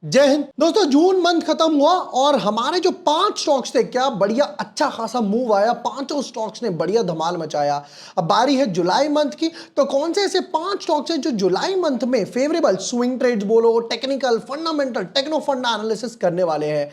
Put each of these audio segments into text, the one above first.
जय हिंद दोस्तों। June month खत्म हुआ और हमारे जो 5 स्टॉक्स थे, क्या बढ़िया अच्छा खासा मूव आया। पांचों स्टॉक्स ने बढ़िया धमाल मचाया। अब बारी है जुलाई मंथ की। तो कौन से ऐसे 5 स्टॉक्स हैं जो जुलाई मंथ में फेवरेबल स्विंग ट्रेड्स बोलो, technical, fundamental, techno funda analysis करने वाले हैं।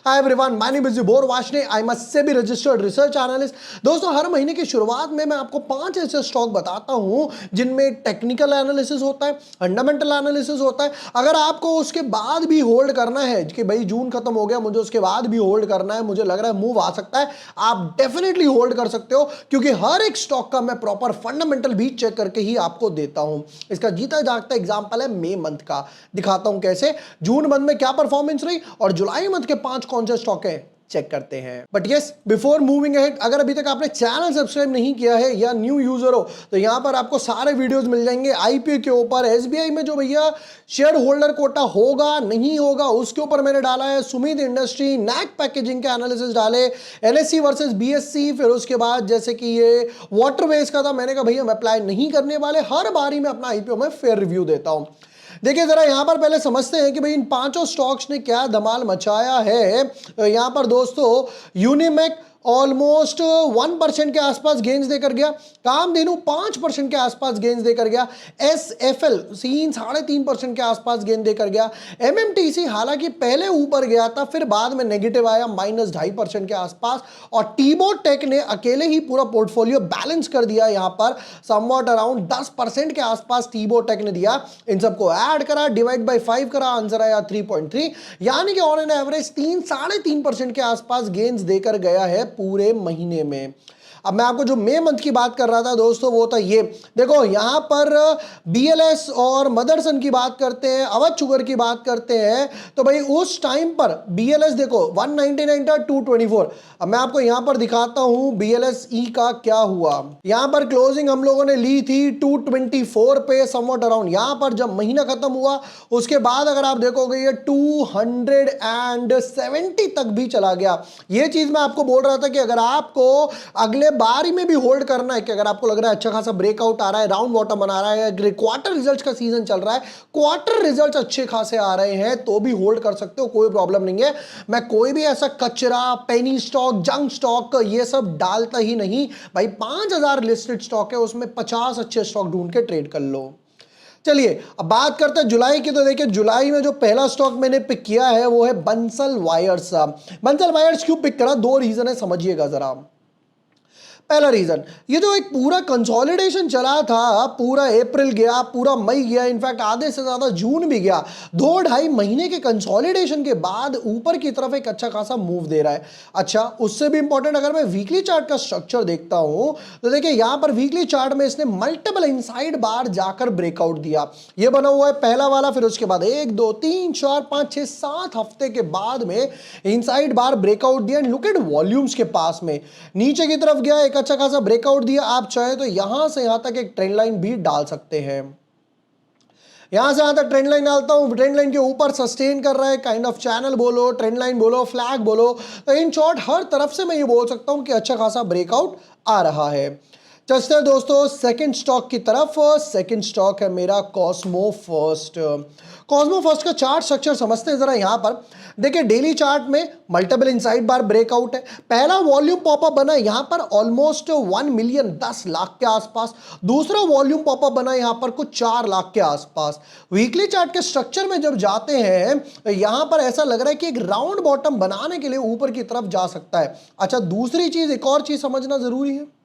Hi everyone, my name is जुबोर वाशने। I am a SEBI registered research analyst. दोस्तों, हर महीने की शुरुआत में मैं आपको 5 ऐसे स्टॉक बताता हूं जिनमें टेक्निकल एनालिसिस होता है, फंडामेंटल एनालिसिस होता है। अगर आपको उसके बाद भी होल्ड करना है कि भाई जून खत्म हो गया, मुझे उसके बाद भी होल्ड करना है, मुझे लग रहा है मूव आ सकता है, आप डेफिनेटली होल्ड कर सकते हो, क्योंकि हर एक स्टॉक का मैं प्रॉपर फंडामेंटल भी चेक करके ही आपको देता हूं। इसका जीता जागता एग्जांपल है मई मंथ का। दिखाता हूं कैसे जून मंथ में क्या परफॉर्मेंस रही और जुलाई मंथ के 5 कौन से स्टॉक है, चेक करते हैं। But yes, before moving ahead, अगर अभी तक आपने चैनल सब्सक्राइब नहीं किया है या न्यू यूजर हो तो यहां पर आपको सारे वीडियोस मिल जाएंगे आईपीओ के ऊपर। एसबीआई में जो भैया शेयर होल्डर कोटा होगा नहीं होगा उसके ऊपर मैंने डाला है। सुमित इंडस्ट्री, नैक पैकेजिंग के एनालिसिस डाले, एनएससी वर्सेस बीएससी, फिर उसके बाद जैसे कि ये वाटरवेज का था, मैंने कहा भैया हम अप्लाई नहीं करने वाले, हर बारी में अपना आईपीओ में फेयर रिव्यू देता हूं। देखिए जरा यहां पर पहले समझते हैं कि भाई इन पांचों स्टॉक्स ने क्या धमाल मचाया है। यहां पर दोस्तों यूनिमेक ऑलमोस्ट 1% के आसपास गेंस देकर गया, कामधेनु 5% के आसपास गेंस देकर गया, एसएफएल 3.5% के आसपास गेंद देकर गया, एमएमटीसी हालांकि पहले ऊपर गया था फिर बाद में नेगेटिव आया -2.5% के आसपास, और टीबोट टेक ने अकेले ही पूरा पोर्टफोलियो बैलेंस कर दिया। यहां पर समवॉट अराउंड 10% के आसपास टीबोट टेक ने दिया। इन सबको ऐड करा, डिवाइड बाय 5 करा, आंसर आया 3.3, यानी कि ऑन एन एवरेज 3.5% के आसपास गेंस देकर गया है पूरे महीने में। अब मैं आपको जो मई मंथ की बात कर रहा था दोस्तों, वो था ये देखो, यहां पर बीएलएस और मदरसन की बात करते हैं, अवध शुगर की बात करते हैं, तो भाई उस टाइम पर बीएलएस देखो 199 था 224। अब मैं आपको यहां पर दिखाता हूं बीएलएसई का क्या हुआ। यहां पर क्लोजिंग हम लोगों ने ली थी 224 पे समवॉट अराउंड। यहां पर जब महीना खत्म हुआ उसके बाद अगर आप देखोगे ये 270 तक भी चला गया। ये चीज मैं आपको बोल रहा था कि अगर आपको अगले बारी में भी होल्ड करना है, कि अगर आपको लग रहा है अच्छा खासा ब्रेकआउट आ रहा है, राउंड बॉटम बना रहा है, क्वार्टर रिजल्ट्स का सीजन चल रहा है, क्वार्टर रिजल्ट्स अच्छे खासे आ रहे हैं, तो भी होल्ड कर सकते हो, कोई प्रॉब्लम नहीं है। मैं कोई भी ऐसा कचरा, पेनी स्टॉक, जंक स्टॉक ये सब डालता ही नहीं भाई। 5000 लिस्टेड स्टॉक है, उसमें 50 अच्छे स्टॉक ढूंढ के ट्रेड कर लो। चलिए अब बात करते हैं जुलाई की। तो देखिए जुलाई में जो पहला स्टॉक मैंने पिक किया है वो है बंसल वायर्स। बंसल वायर्स क्यों पिक करा, 2 रीजन है, समझिएगा जरा। पहला रीजन, ये जो एक पूरा कंसोलिडेशन चला था, पूरा अप्रैल गया, पूरा मई गया, इनफैक्ट आधे से ज्यादा जून भी गया, 2-2.5 महीने के कंसोलिडेशन के बाद ऊपर की तरफ एक अच्छा खासा मूव दे रहा है। अच्छा, उससे भी इंपॉर्टेंट अगर मैं वीकली चार्ट का स्ट्रक्चर देखता हूं तो देखिए यहां पर वीकली चार्ट में इसने मल्टीपल इनसाइड बार जाकर ब्रेकआउट दिया। ये बना हुआ है पहला वाला, फिर उसके बाद 1 2 3 4 5 6 7 हफ्ते के बाद में इनसाइड बार ब्रेकआउट दिया। लुक एट वॉल्यूम्स के पास में नीचे की तरफ गया, एक अच्छा खासा ब्रेकआउट दिया। आप चाहे तो यहां से यहां तक एक ट्रेंड लाइन भी डाल सकते हैं। यहां से यहां तक ट्रेंड लाइन डालता हूं, ट्रेंड लाइन के ऊपर सस्टेन कर रहा है, काइंड ऑफ चैनल बोलो, ट्रेंड लाइन बोलो, फ्लैग बोलो, तो इन शॉर्ट हर तरफ से मैं ये बोल सकता हूं कि अच्छा खासा ब्रेकआउट आ रहा है। चलते हैं दोस्तों सेकंड स्टॉक की तरफ। सेकंड स्टॉक है मेरा कॉस्मो फर्स्ट। कॉस्मो फर्स्ट का चार्ट स्ट्रक्चर समझते हैं जरा। यहां पर देखिए डेली चार्ट में मल्टीपल इनसाइड बार ब्रेकआउट है। पहला वॉल्यूम पॉपअप बना यहां पर ऑलमोस्ट 1 मिलियन 10 लाख के आसपास। दूसरा वॉल्यूम पॉपअप बना यहां पर कुछ 4 लाख के आसपास। वीकली चार्ट के स्ट्रक्चर में जब जाते हैं यहां पर ऐसा लग रहा है कि एक राउंड बॉटम बनाने के लिए ऊपर की तरफ जा सकता है। अच्छा, दूसरी चीज, एक और चीज समझना जरूरी है।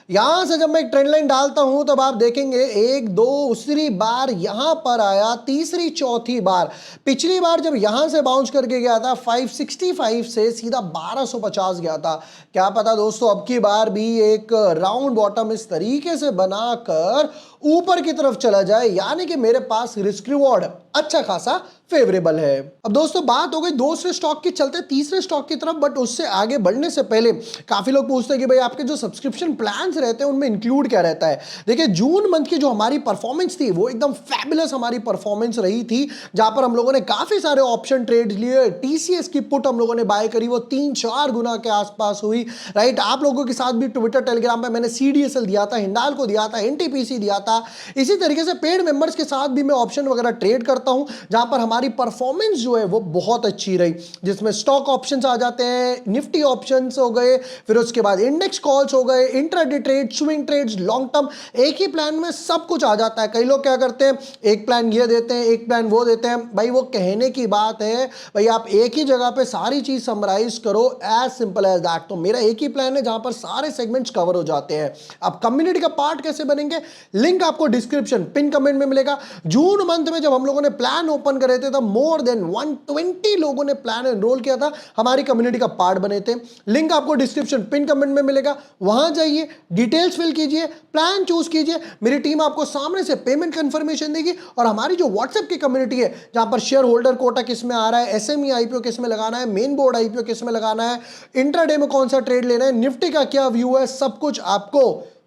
यहां से जब मैं एक ट्रेंड लाइन डालता हूं तब आप देखेंगे 1 2 दूसरी बार यहां पर आया, तीसरी चौथी बार, पिछली बार जब यहां से बाउंस करके गया था 565 से सीधा 1250 गया था। क्या पता दोस्तों अब की बार भी एक राउंड बॉटम इस तरीके से बनाकर ऊपर की तरफ चला जाए, यानी कि मेरे पास रिस्क रिवॉर्ड अच्छा खासा फेवरेबल है। अब दोस्तों बात हो गई दूसरे स्टॉक की, चलते तीसरे स्टॉक की तरफ, बट उससे आगे बढ़ने से पहले काफी लोग पूछते हैं कि भाई आपके जो सब्सक्रिप्शन प्लान्स रहते हैं उनमें इंक्लूड क्या रहता है। देखिए जून मंथ की जो हमारी परफॉर्मेंस थी वो एकदम फैबुलस हमारी परफॉर्मेंस रही थी, जहां पर हम लोगों ने काफी सारे ऑप्शन ट्रेड लिए, टीसीएस की पुट हम लोगों ने बाय करी, वो 3-4 गुना के आसपास हुई, राइट। आप लोगों के साथ भी ट्विटर टेलीग्राम पे मैंने सीडीएसएल दिया था, हिंडाल्को दिया था, एनटीपीसी दिया था। इसी तरीके से पेड मेंबर्स के साथ भी मैं ऑप्शन वगैरह ट्रेड करता हूं, जहां पर हमारी परफॉर्मेंस जो है वो बहुत अच्छी रही, जिसमें स्टॉक ऑप्शंस आ जाते हैं, निफ्टी ऑप्शंस हो गए, फिर उसके बाद इंडेक्स कॉल्स हो गए, intraday trade, swing trades, long term, एक ही प्लान में सब कुछ आ जाता है। कई लोग क्या करते हैं, एक प्लान ये देते हैं, एक प्लान वो देते हैं, भाई वो कहने की बात है, भाई आप एक ही जगह पे सारी चीज समराइज करो, एज सिंपल एज दैट। तो मेरा एक ही प्लान है जहां पर सारे सेगमेंट्स कवर हो जाते हैं। अब कम्युनिटी का पार्ट कैसे बनेंगे, लिंक आपको डिस्क्रिप्शन पिन कमेंट में मिलेगा। जून मंथ में जब हम लोगों ने प्लान ओपन करे थे तब मोर देन 120 लोगों ने प्लान एनरोल किया था, हमारी कम्युनिटी का पार्ट बने थे। लिंक आपको डिस्क्रिप्शन पिन कमेंट में मिलेगा, वहां जाइए, डिटेल्स फिल कीजिए, प्लान चूज कीजिए, मेरी टीम आपको सामने से पेमेंट कंफर्मेशन देगी। और हमारी जो व्हाट्सएप की कम्युनिटी है, जहां पर शेयर होल्डर कोटा किस में आ रहा है, एसएमई आईपीओ किस में लगाना है, मेन बोर्ड आईपीओ किस में लगाना है, इंट्राडे में कौन सा ट्रेड लेना है, निफ्टी का क्या व्यू है, सब कुछ आपको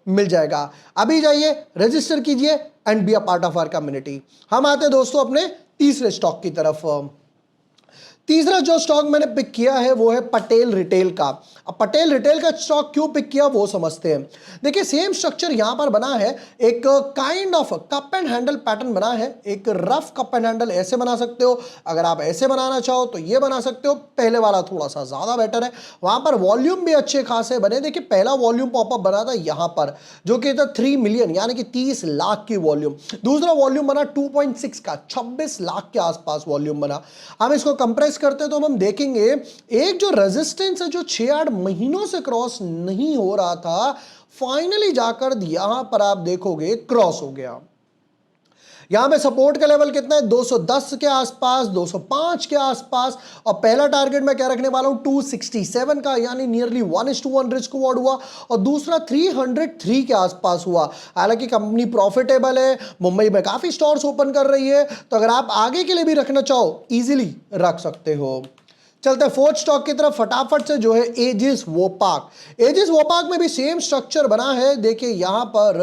मिल जाएगा। अभी जाइए, रजिस्टर कीजिए and be a part of our community. हम आते हैं दोस्तों अपने तीसरे स्टॉक की तरफ। तीसरा जो स्टॉक मैंने पिक किया है वो है पटेल रिटेल का। अब पटेल रिटेल का स्टॉक क्यों पिक किया वो समझते हैं। देखिए सेम स्ट्रक्चर यहां पर बना है, एक kind of cup and handle pattern बना है, एक रफ कप एंड हैंडल ऐसे बना सकते हो, अगर आप ऐसे बनाना चाहो तो ये बना सकते हो, पहले वाला थोड़ा सा ज्यादा बेटर है। वहां पर वॉल्यूम भी अच्छे खासे बने। देखिए पहला वॉल्यूम पॉपअप बना था यहां पर, जो कि था 3 मिलियन यानी कि 30 लाख की वॉल्यूम। दूसरा वॉल्यूम बना 2.6 का, 26 लाख के आसपास वॉल्यूम बना। हम इसको कंप्रेस करते तो हम देखेंगे एक जो रेजिस्टेंस है जो 6-8 महीनों से क्रॉस नहीं हो रहा था, फाइनली जाकर यहां पर आप देखोगे क्रॉस हो गया। यहां पे सपोर्ट का लेवल कितना है, 210 के आसपास, 205 के आसपास, और पहला टारगेट मैं क्या रखने वाला हूं, 267 का, यानी नियरली 1:1 रिस्क रिवॉर्ड हुआ। और दूसरा 303 के आसपास हुआ। हालांकि कंपनी प्रॉफिटेबल है, मुंबई में काफी स्टोर्स ओपन कर रही है, तो अगर आप आगे के लिए भी रखना चाहो इजीली रख सकते हो। चलते हैं फोर्थ स्टॉक की तरफ फटाफट से, जो है एजिस वोपाक। एजिस वोपाक में भी सेम स्ट्रक्चर बना है। देखिए यहां पर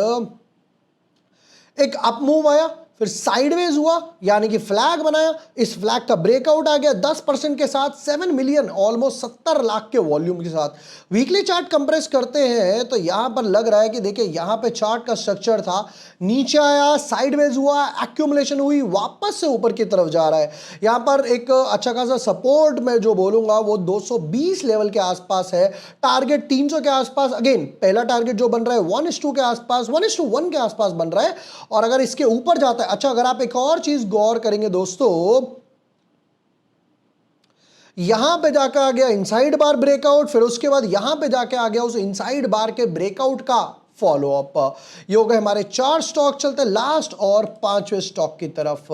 एक अप मूव आया, फिर साइडवेज हुआ, यानी कि फ्लैग बनाया, इस फ्लैग का ब्रेकआउट आ गया 10% के साथ, 7 मिलियन ऑलमोस्ट 70 लाख के वॉल्यूम के साथ। वीकली चार्ट कंप्रेस करते हैं तो यहां पर लग रहा है कि देखिए यहां पे चार्ट का स्ट्रक्चर था, नीचे आया, साइडवेज हुआ, एक्यूमुलेशन हुई, वापस से ऊपर की तरफ जा रहा है। यहां पर एक अच्छा खासा सपोर्ट मैं जो बोलूंगा वो 220 लेवल के आसपास है, टारगेट 300 के आसपास। अगेन पहला टारगेट जो बन रहा है 1:2 के आसपास, 1:1 के आसपास बन रहा है, और अगर इसके ऊपर जाता है, अच्छा अगर आप एक और चीज गौर करेंगे दोस्तों, यहां पे जाकर आ गया इनसाइड बार ब्रेकआउट, फिर उसके बाद यहां पे जाके आ गया उस इनसाइड बार के ब्रेकआउट का फॉलो अप। ये हो गए हमारे 4 स्टॉक। चलते लास्ट और 5वें स्टॉक की तरफ।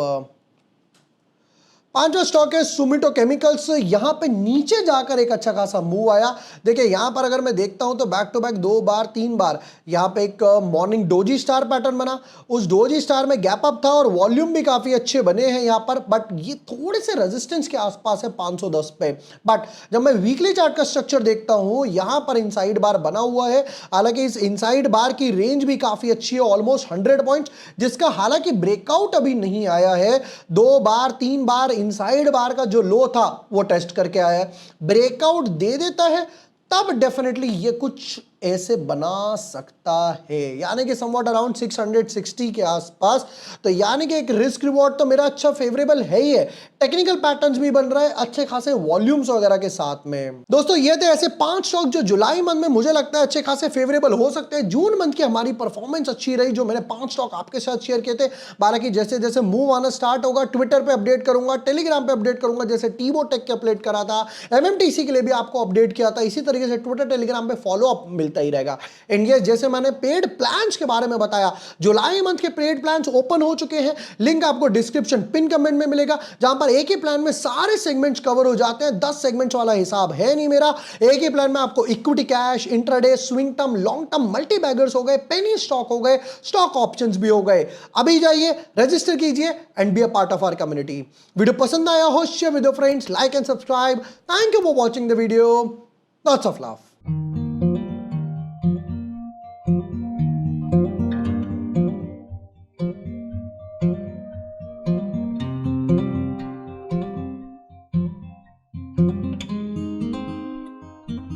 5वां स्टॉक है सुमिटो केमिकल्स। यहां पे नीचे जाकर एक अच्छा खासा मूव आया। देखिए यहां पर अगर मैं देखता हूं तो बैक टू बैक 2 बार 3 बार यहां पे एक मॉर्निंग डोजी स्टार पैटर्न बना, उस डोजी स्टार में गैप अप था और वॉल्यूम भी काफी अच्छे बने हैं यहां पर, बट ये थोड़े से रेजिस्टेंस के आसपास है 510 पे। बट जब मैं वीकली चार्ट का स्ट्रक्चर देखता हूं, यहां पर इनसाइड बार बना हुआ है। हालांकि इस इनसाइड बार की रेंज भी काफी अच्छी है, ऑलमोस्ट 100 पॉइंट, जिसका हालांकि ब्रेकआउट अभी नहीं आया है। 2 बार 3 बार इनसाइड बार का जो लो था वो टेस्ट करके आया है। ब्रेकआउट दे देता है तब डेफिनेटली ये कुछ ऐसे बना सकता है, यानी कि समवॉट अराउंड 660 के आसपास। तो यानी कि एक रिस्क रिवॉर्ड तो मेरा अच्छा फेवरेबल है ही है, टेक्निकल पैटर्न्स भी बन रहा है अच्छे खासे वॉल्यूम्स वगैरह के साथ में। दोस्तों ये थे ऐसे 5 स्टॉक जो जुलाई मंथ में मुझे लगता है अच्छे खासे फेवरेबल हो सकते हैं। जून मंथ की हमारी परफॉर्मेंस अच्छी रही, जो मैंने 5 स्टॉक आपके साथ शेयर किए थे। बाकी जैसे जैसे मूव आना स्टार्ट होगा, ट्विटर पे अपडेट करूंगा, टेलीग्राम पे अपडेट करूंगा, जैसे टीबो टेक के अपडेट करा था, एमएमटीसी के लिए भी आपको अपडेट किया था, इसी तरीके से ट्विटर टेलीग्राम पे फॉलो अप मिल मिलता ही रहेगा। एंड ये जैसे मैंने पेड प्लान्स के बारे में बताया, जुलाई मंथ के पेड प्लान्स ओपन हो चुके हैं, लिंक आपको डिस्क्रिप्शन पिन कमेंट में मिलेगा, जहां पर एक ही प्लान में सारे सेगमेंट्स कवर हो जाते हैं। 10 सेगमेंट्स वाला हिसाब है नहीं मेरा। एक ही प्लान में आपको equity, cash, intraday, swing term, long term, multi beggars हो गए, पेनी स्टॉक हो गए, स्टॉक ऑप्शंस भी हो गए। अभी जाइए, रजिस्टर कीजिए and be a part of our community. Video पसंद आया हो, share with your friends, like and subscribe. Thank you for watching the video. Lots of love.